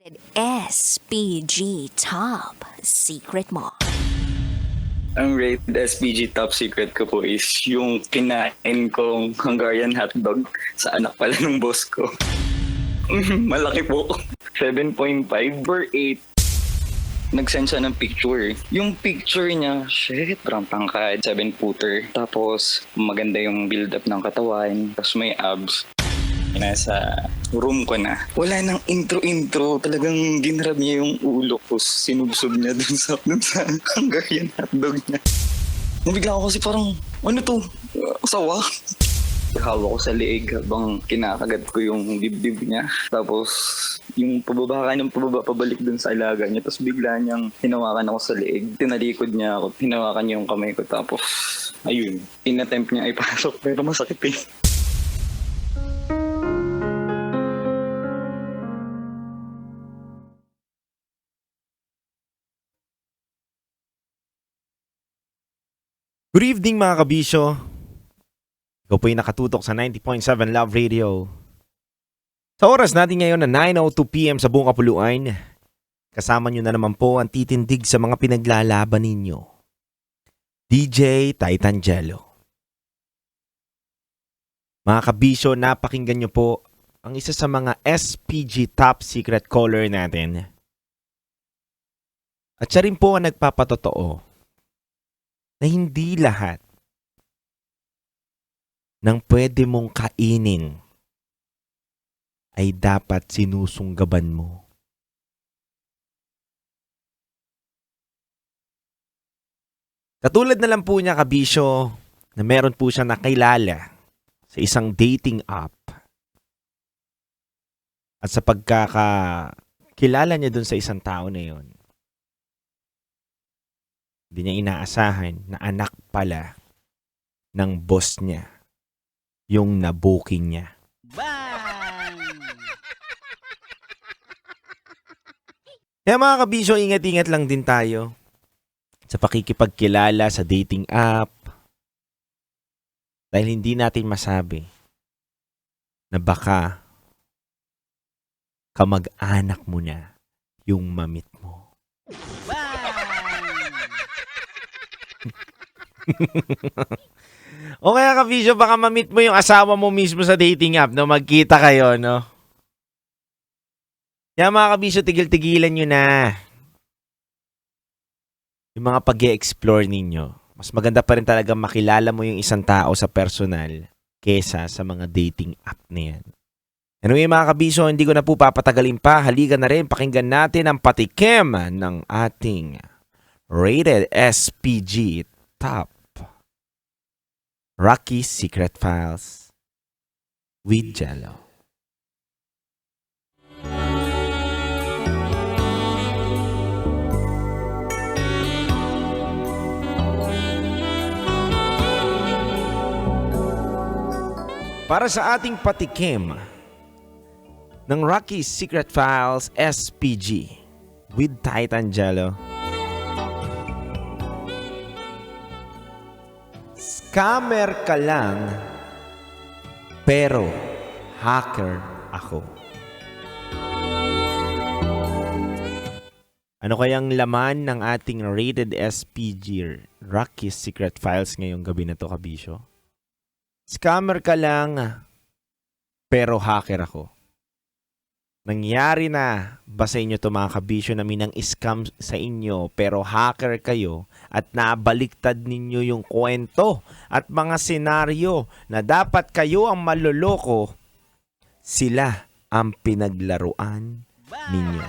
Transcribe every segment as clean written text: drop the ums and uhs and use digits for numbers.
SPG Top Secret mo. Ang rated SPG top secret ko po is yung kinain kong Hungarian hotdog sa anak pala ng boss ko. Malaki po. 7.5 or 8. Nag-send siya ng picture. Yung picture niya, shit, parang tangkad, 7-footer. Tapos, maganda yung build-up ng katawan. Tapos may abs. Nasa room ko na. Wala nang intro-intro. Talagang ginrab niya yung ulo ko. Sinubsob niya dun sa Hungarian hotdog niya. Nabigla ako kasi parang, ano to? Sawa? Hawak ko sa leeg habang kinakagat ko yung dibdib niya. Tapos, yung pababa pabalik dun sa alaga niya. Tapos bigla niyang hinawakan ako sa leeg. Tinalikod niya ako. Hinawakan niya yung kamay ko. Tapos, ayun. Inattempt niya ipasok. Pero masakit eh. Good evening mga kabisyo. Ikaw po ay nakatutok sa 90.7 Love Radio. Sa oras natin ngayon na 9:02 PM sa buong kapuluan, kasama nyo na naman po ang titindig sa mga pinaglalaban ninyo. DJ Titangelo. Mga kabisyo, napakinggan nyo po ang isa sa mga SPG Top Secret Caller natin. At siya rin po ang nagpapatotoo na hindi lahat ng pwede mong kainin ay dapat sinusunggaban mo. Katulad na lang po niya kabisyo na meron po siya nakilala sa isang dating app. At sa pagkakakilala niya dun sa isang tao na yun, hindi niya inaasahan na anak pala ng boss niya yung nabuking niya. Bang! Kaya mga kabisyo, ingat-ingat lang din tayo sa pakikipagkilala sa dating app dahil hindi natin masabi na baka kamag-anak mo na yung mamit mo. Bang! O kaya kabisyo, baka mamit mo yung asawa mo mismo sa dating app, no? Magkita kayo, no? Kaya mga kabisyo, tigil-tigilan nyo na yung mga pag-e-explore ninyo. Mas maganda pa rin talaga makilala mo yung isang tao sa personal kesa sa mga dating app na yan. Anyway mga kabisyo, hindi ko na po papatagalin pa. Halika na rin, pakinggan natin ang patikim ng ating rated SPG Top Rocky Secret Files with Jello. Para sa ating patikim ng Rocky Secret Files SPG with Titangelo. Scammer ka lang, pero hacker ako. Ano kayang laman ng ating rated SPG Rocky Secret Files ngayong gabi na to, kabisyo? Scammer ka lang, pero hacker ako. Nangyari na ba sa inyo to mga kabisyo na minang scam sa inyo pero hacker kayo at nabaliktad ninyo yung kwento at mga senaryo na dapat kayo ang maloloko, sila ang pinaglaruan ninyo.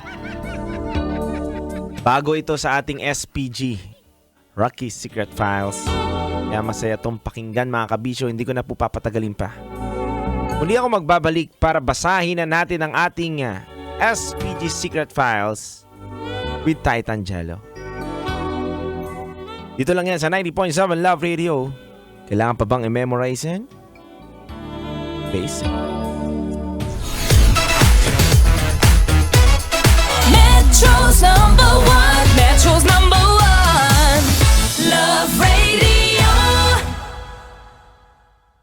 Bago ito sa ating SPG Rocky Secret Files, kaya masaya tong pakinggan mga kabisyo, hindi ko na po papatagalin pa. Muli ako magbabalik para basahin na natin ang ating SPG Secret Files with Titangelo. Dito lang yan sa 90.7 Love Radio. Kailangan pa bang i-memorize yan? Basic.